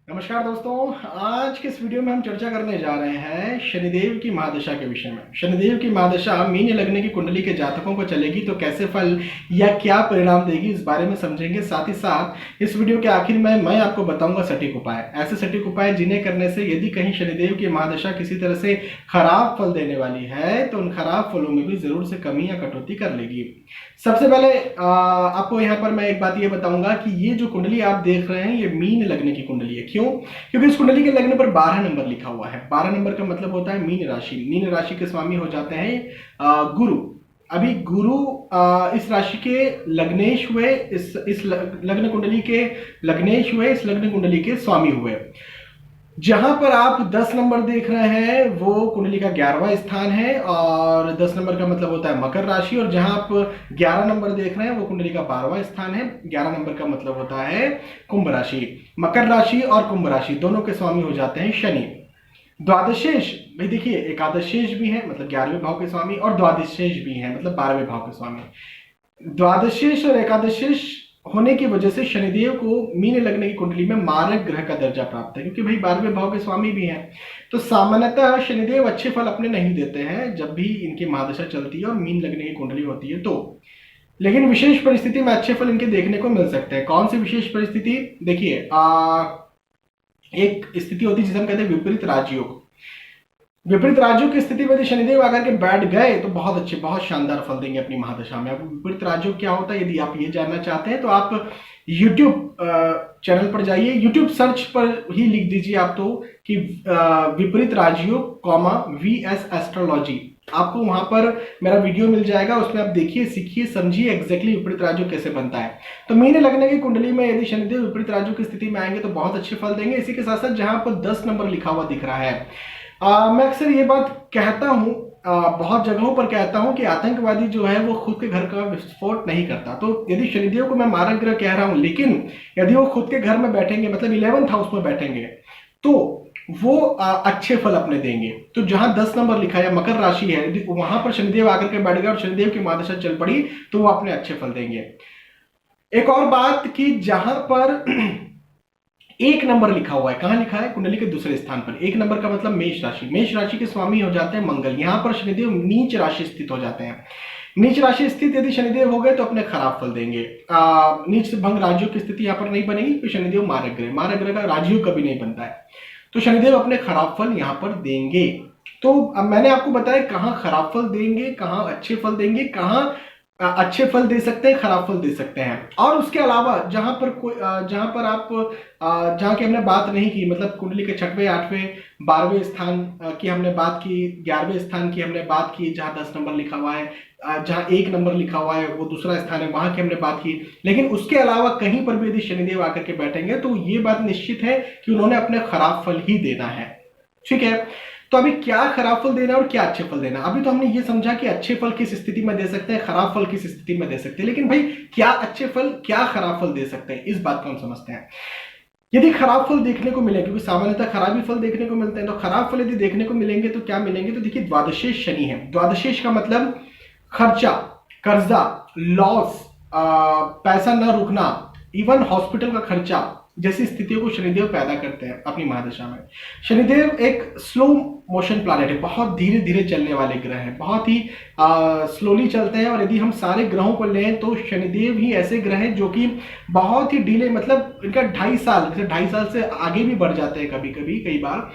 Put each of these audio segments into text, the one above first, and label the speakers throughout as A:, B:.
A: नमस्कार दोस्तों, आज के इस वीडियो में हम चर्चा करने जा रहे हैं शनिदेव की महादशा के विषय में। शनिदेव की महादशा मीन लग्न की कुंडली के जातकों को चलेगी तो कैसे फल या क्या परिणाम देगी, इस बारे में समझेंगे। साथ ही साथ इस वीडियो के आखिर में मैं आपको बताऊंगा सटीक उपाय, ऐसे सटीक उपाय जिन्हें करने से यदि कहीं शनिदेव की महादशा किसी तरह से खराब फल देने वाली है तो उन खराब फलों में भी जरूर से कमी या कटौती कर लेगी। सबसे पहले आपको यहाँ पर मैं एक बात ये बताऊंगा कि ये जो कुंडली आप देख रहे हैं ये मीन लग्न की कुंडली है। क्यों? क्योंकि इस कुंडली के लग्न पर 12 नंबर लिखा हुआ है। 12 नंबर का मतलब होता है मीन राशि। मीन राशि के स्वामी हो जाते हैं गुरु। अभी गुरु इस राशि के लग्नेश हुए, इस लग्न कुंडली के लग्नेश हुए, इस लग्न कुंडली के स्वामी हुए। जहां पर आप 10 नंबर देख रहे हैं वो कुंडली का 11वां स्थान है और 10 नंबर का मतलब होता है मकर राशि। और जहां आप 11 नंबर देख रहे हैं वो कुंडली का 12वां स्थान है। 11 नंबर का मतलब होता है कुंभ राशि। मकर राशि और कुंभ राशि दोनों के स्वामी हो जाते हैं शनि। द्वादशेश भाई देखिए, एकादशेश भी है मतलब 11वें भाव के स्वामी, और द्वादशेश भी है मतलब 12वें भाव के स्वामी। द्वादशेश और एकादशेश होने की वजह से शनिदेव को मीन लग्न की कुंडली में मारक ग्रह का दर्जा प्राप्त है, क्योंकि भाई 12वें भाव के स्वामी भी हैं। तो सामान्यतः शनिदेव अच्छे फल अपने नहीं देते हैं जब भी इनकी महादशा चलती है और मीन लग्न की कुंडली होती है तो। लेकिन विशेष परिस्थिति में अच्छे फल इनके देखने को मिल सकते हैं। कौन सी विशेष परिस्थिति? देखिए, एक स्थिति होती है जिसे हम कहते हैं विपरीत राजयोग। विपरीत राजयोग की स्थिति में यदि शनिदेव आकर के बैठ गए तो बहुत अच्छे, बहुत शानदार फल देंगे अपनी महादशा में। अब विपरीत राजयोग क्या होता है, यदि आप ये जानना चाहते हैं तो आप YouTube चैनल पर जाइए, YouTube सर्च पर ही लिख दीजिए आप तो कि विपरीत राजयोग कॉमा VS एस्ट्रोलॉजी, आपको वहां पर मेरा वीडियो मिल जाएगा। उसमें आप देखिए, सीखिए, समझिए एग्जैक्टली विपरीत राजयोग कैसे बनता है। तो मीन लग्न की कुंडली में यदि शनिदेव विपरीत राजयोग की स्थिति में आएंगे तो बहुत अच्छे फल देंगे। इसी के साथ साथ जहां पर 10 नंबर लिखा हुआ दिख रहा है, मैं अक्सर ये बात कहता हूं, बहुत जगहों पर कहता हूं कि आतंकवादी जो है वो खुद के घर का विस्फोट नहीं करता। तो यदि शनिदेव को मैं मारक ग्रह कह रहा हूं, लेकिन यदि वो खुद के घर में बैठेंगे मतलब 11th हाउस में बैठेंगे तो वो अच्छे फल अपने देंगे। तो जहां 10 नंबर लिखा है, मकर राशि है, यदि वहां पर शनिदेव आकर के बैठ गए और शनिदेव की महादशा चल पड़ी तो वो अपने अच्छे फल देंगे। एक और बात कि जहां पर 1 नंबर लिखा हुआ है, कहां लिखा है? कुंडली के दूसरे स्थान पर। 1 नंबर का मतलब मेष राशि। मेष राशि के स्वामी हो जाते हैं मंगल। यहां पर शनिदेव नीच राशि स्थित हो जाते हैं। नीच राशि स्थित यदि शनिदेव हो गए तो अपने खराब फल देंगे। नीच भंग राजयोग की स्थिति यहां पर नहीं बनेगी क्योंकि शनिदेव मारक ग्रह का राजयोग कभी नहीं बनता है। तो शनिदेव अपने खराब फल यहां पर देंगे। तो अब मैंने आपको बताया कहां खराब फल देंगे, कहां अच्छे फल देंगे, कहां अच्छे फल दे सकते हैं, खराब फल दे सकते हैं। और उसके अलावा जहां पर कोई जहां पर आप जहां की हमने बात नहीं की, मतलब कुंडली के 6वें, 8वें, 12वें स्थान की हमने बात की, 11वें स्थान की हमने बात की, जहां 10 नंबर लिखा हुआ है, जहां 1 नंबर लिखा हुआ है वो दूसरा स्थान है, वहां की हमने बात की। लेकिन उसके अलावा कहीं पर भी यदि शनिदेव आकर के बैठेंगे तो ये बात निश्चित है कि उन्होंने अपने खराब फल ही देना है। ठीक है, तो अभी क्या खराब फल देना और क्या अच्छे फल देना? अभी तो हमने ये समझा कि अच्छे फल किस स्थिति में दे सकते हैं, खराब फल किस स्थिति में दे सकते हैं, लेकिन भाई क्या अच्छे फल, क्या खराब फल दे सकते हैं, इस बात को हम समझते हैं। यदि खराब फल देखने को मिले, क्योंकि सामान्यतः खराब ही फल देखने को मिलते हैं, तो खराब फल यदि देखने को मिलेंगे तो क्या मिलेंगे? तो देखिए, द्वादशेश शनि है। द्वादशेश का मतलब खर्चा, कर्जा, लॉस, पैसा न रुकना, इवन हॉस्पिटल का खर्चा जैसी स्थितियों को शनिदेव पैदा करते हैं अपनी महादशा में। शनिदेव एक स्लो मोशन प्लैनेट है, बहुत धीरे धीरे चलने वाले ग्रह हैं, बहुत ही स्लोली चलते हैं। और यदि हम सारे ग्रहों को लें तो शनिदेव ही ऐसे ग्रह हैं जो कि बहुत ही डिले, मतलब इनका 2.5 साल, जैसे 2.5 साल से आगे भी बढ़ जाते हैं कभी कभी, कई बार,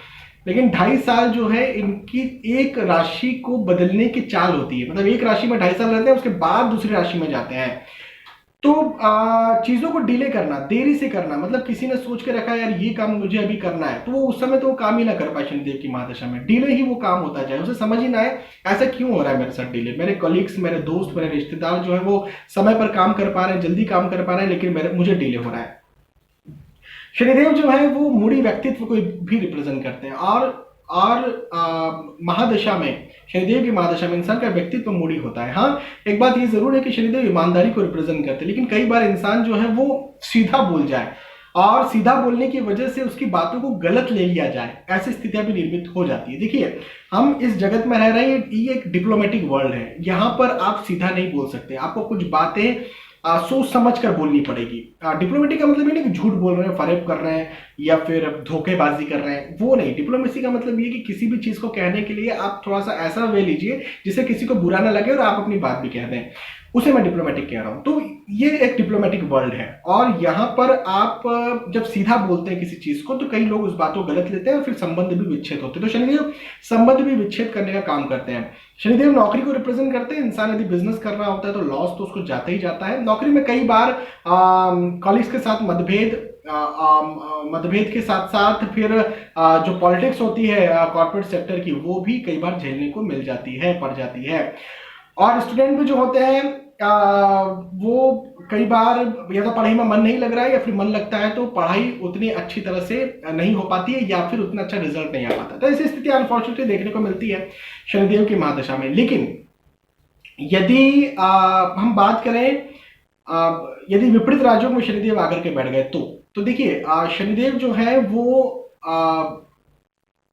A: लेकिन 2.5 साल जो है इनकी एक राशि को बदलने की चाल होती है। मतलब एक राशि में 2.5 साल रहते हैं, उसके बाद दूसरी राशि में जाते हैं। तो चीजों को डिले करना, देरी से करना, मतलब किसी ने सोच के रखा यार ये काम मुझे अभी करना है, तो वो उस समय तो वो काम ही ना कर पाए शनिदेव की महादशा में, डिले ही वो काम होता जाए, उसे समझ ही ना आए ऐसा क्यों हो रहा है मेरे साथ डिले। मेरे कलीग्स, मेरे दोस्त, मेरे रिश्तेदार जो है वो समय पर काम कर पा रहे हैं, जल्दी काम कर पा रहे हैं, लेकिन मुझे डिले हो रहा है। शनिदेव जो है वो मूडी व्यक्तित्व को भी रिप्रेजेंट करते हैं। और महादशा में, शनिदेव की महादशा में इंसान का व्यक्तित्व मूडी होता है। हाँ, एक बात ये जरूर है कि शनिदेव ईमानदारी को रिप्रेजेंट करते हैं, लेकिन कई बार इंसान जो है वो सीधा बोल जाए और सीधा बोलने की वजह से उसकी बातों को गलत ले लिया जाए, ऐसी स्थितियां भी निर्मित हो जाती है। देखिए, हम इस जगत में रह रहे हैं, ये एक डिप्लोमेटिक वर्ल्ड है, यहाँ पर आप सीधा नहीं बोल सकते। आपको कुछ बातें सोच समझ कर बोलनी पड़ेगी। डिप्लोमेसी का मतलब ये नहीं कि झूठ बोल रहे हैं, फरेब कर रहे हैं या फिर धोखेबाजी कर रहे हैं, वो नहीं। डिप्लोमेसी का मतलब ये कि किसी भी चीज को कहने के लिए आप थोड़ा सा ऐसा वे लीजिए जिससे किसी को बुरा ना लगे और आप अपनी बात भी कह दें, उसे मैं डिप्लोमेटिक कह रहा हूं। तो ये एक डिप्लोमेटिक वर्ल्ड है और यहाँ पर आप जब सीधा बोलते हैं किसी चीज को तो कई लोग उस बात को गलत लेते हैं और फिर संबंध भी विच्छेद होते हैं। तो शनिदेव संबंध भी विच्छेद करने का काम करते हैं। शनिदेव नौकरी को रिप्रेजेंट करते हैं। इंसान यदि बिजनेस कर रहा होता है तो लॉस तो उसको जाता ही जाता है। नौकरी में कई बार कॉलीग्स के साथ मतभेद के साथ साथ फिर जो पॉलिटिक्स होती है कॉर्पोरेट सेक्टर की, वो भी कई बार झेलने को मिल जाती है, पड़ जाती है। और स्टूडेंट भी जो होते हैं वो कई बार या तो पढ़ाई में मन नहीं लग रहा है या फिर मन लगता है तो पढ़ाई उतनी अच्छी तरह से नहीं हो पाती है या फिर उतना अच्छा रिजल्ट नहीं आ पाता। तो ऐसी स्थिति अनफॉर्चुनेटली देखने को मिलती है शनिदेव की महादशा में। लेकिन यदि हम बात करें यदि विपरीत राजयोग में शनिदेव आकर के बैठ गए तो देखिए शनिदेव जो है वो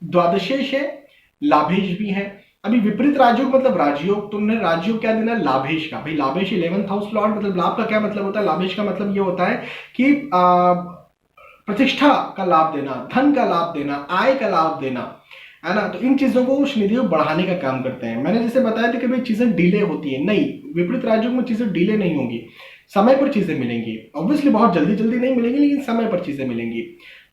A: द्वादशेश है, लाभेश भी है। अभी विपरीत राजयोग मतलब राजयोग, तो उन्होंने राजयोग क्या देना, लाभेश का। भाई लाभेश 11th हाउस लॉर्ड, मतलब लाभ का क्या मतलब होता है, लाभेश का मतलब ये होता है कि प्रतिष्ठा का लाभ देना, धन का लाभ देना, आय का लाभ देना, है ना। तो इन चीजों को शनिदेव बढ़ाने का काम करते हैं। मैंने जैसे बताया था कि भाई चीजें डिले होती है, नहीं, विपरीत राजयोग में चीजें डिले नहीं होंगी, समय पर चीजें मिलेंगी। ऑब्वियसली बहुत जल्दी जल्दी नहीं मिलेंगी लेकिन समय पर चीजें मिलेंगी।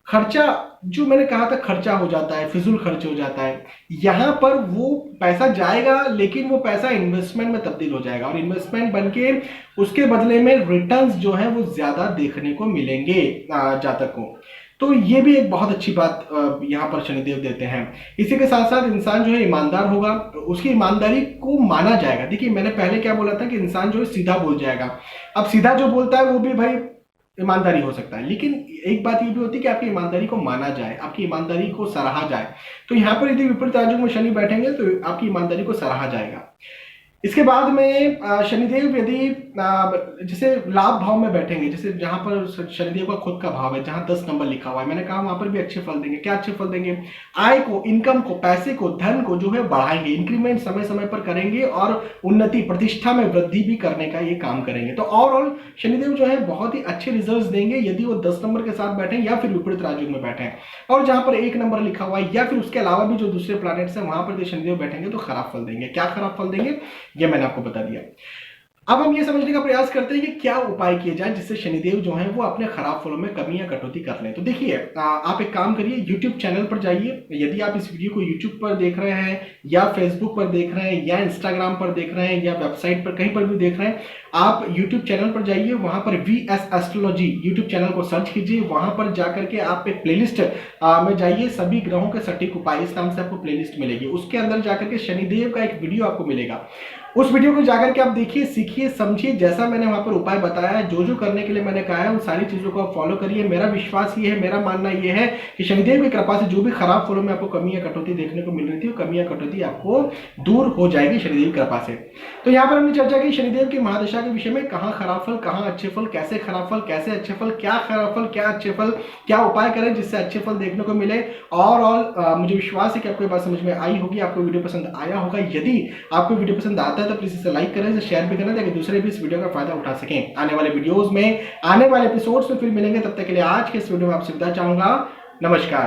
A: खर्चा जो मैंने कहा था, खर्चा हो जाता है, फिजूल खर्च हो जाता है, यहां पर वो पैसा जाएगा लेकिन वो पैसा इन्वेस्टमेंट में तब्दील हो जाएगा और इन्वेस्टमेंट बनके उसके बदले में रिटर्न्स जो है वो ज्यादा देखने को मिलेंगे जातक को। तो ये भी एक बहुत अच्छी बात यहाँ पर शनिदेव देते हैं। इसी के साथ साथ इंसान जो है ईमानदार होगा, उसकी ईमानदारी को माना जाएगा। देखिए मैंने पहले क्या बोला था कि इंसान जो है सीधा बोल जाएगा। अब सीधा जो बोलता है वो भी भाई ईमानदारी हो सकता है, लेकिन एक बात ये भी होती है कि आपकी ईमानदारी को माना जाए, आपकी ईमानदारी को सराहा जाए। तो यहाँ पर यदि विपरीत राजयोग में शनि बैठेंगे तो आपकी ईमानदारी को सराहा जाएगा। इसके बाद में शनिदेव यदि जैसे लाभ भाव में बैठेंगे, जैसे जहां पर शनिदेव का खुद का भाव है, जहां 10 नंबर लिखा हुआ है, मैंने कहा वहां पर भी अच्छे फल देंगे। क्या अच्छे फल देंगे, आय को, इनकम को, पैसे को, धन को जो है बढ़ाएंगे, इंक्रीमेंट समय समय पर करेंगे और उन्नति, प्रतिष्ठा में वृद्धि भी करने का ये काम करेंगे। तो ओवरऑल शनिदेव जो है बहुत ही अच्छे रिजल्ट देंगे यदि वो 10 नंबर के साथ बैठे या फिर विपरीत राजयोग में बैठे। और जहां पर 1 नंबर लिखा हुआ है या फिर उसके अलावा भी जो दूसरे प्लैनेट्स हैं वहां पर शनिदेव बैठेंगे तो खराब फल देंगे। क्या खराब फल देंगे ये मैंने आपको बता दिया। अब हम ये समझने का प्रयास करते हैं कि क्या उपाय किए जाए जिससे शनिदेव जो है वो अपने खराब फलों में कमी या कटौती कर लें। तो देखिए आप एक काम करिए, YouTube चैनल पर जाइए। यदि आप इस वीडियो को YouTube पर देख रहे हैं या Facebook पर देख रहे हैं या Instagram पर देख रहे हैं या वेबसाइट पर कहीं पर भी देख रहे हैं, आप YouTube चैनल पर जाइए, वहां पर VS एस्ट्रोलॉजी YouTube चैनल को सर्च कीजिए। वहां पर जाकर के आप एक प्लेलिस्ट में जाइए, सभी ग्रहों के सटीक उपाय, इस नाम से आपको प्लेलिस्ट मिलेगी। उसके अंदर जाकर के शनिदेव का एक वीडियो आपको मिलेगा। उस वीडियो को जाकर के आप देखिए, सीखिए, समझिए। जैसा मैंने वहां पर उपाय बताया है, जो जो करने के लिए मैंने कहा है, उन सारी चीजों को आप फॉलो करिए। मेरा विश्वास ये है, मेरा मानना ये है कि शनिदेव की कृपा से जो भी खराब फलों में आपको कमी या कटौती देखने को मिल रही थी, वो कमी या कटौती आपको दूर हो जाएगी शनिदेव की कृपा से। तो यहाँ पर हमने चर्चा की शनिदेव की महादशा के विषय में, कहाँ खराब फल, कहाँ अच्छे फल, कैसे खराब फल, कैसे अच्छे फल, क्या खराब फल, क्या अच्छे फल, क्या उपाय करें जिससे अच्छे फल देखने को मिले। और मुझे विश्वास है कि आपको ये बात समझ में आई होगी, आपको वीडियो पसंद आया होगा। यदि आपको वीडियो पसंद आता है तो प्लीज इसे लाइक करें, शेयर भी करना ताकि दूसरे भी इस वीडियो का फायदा उठा सकें। आने वाले वीडियोस में, आने वाले एपिसोड्स में फिर मिलेंगे। तब तक के लिए आज के इस वीडियो में आपसे विदा चाहूंगा। नमस्कार।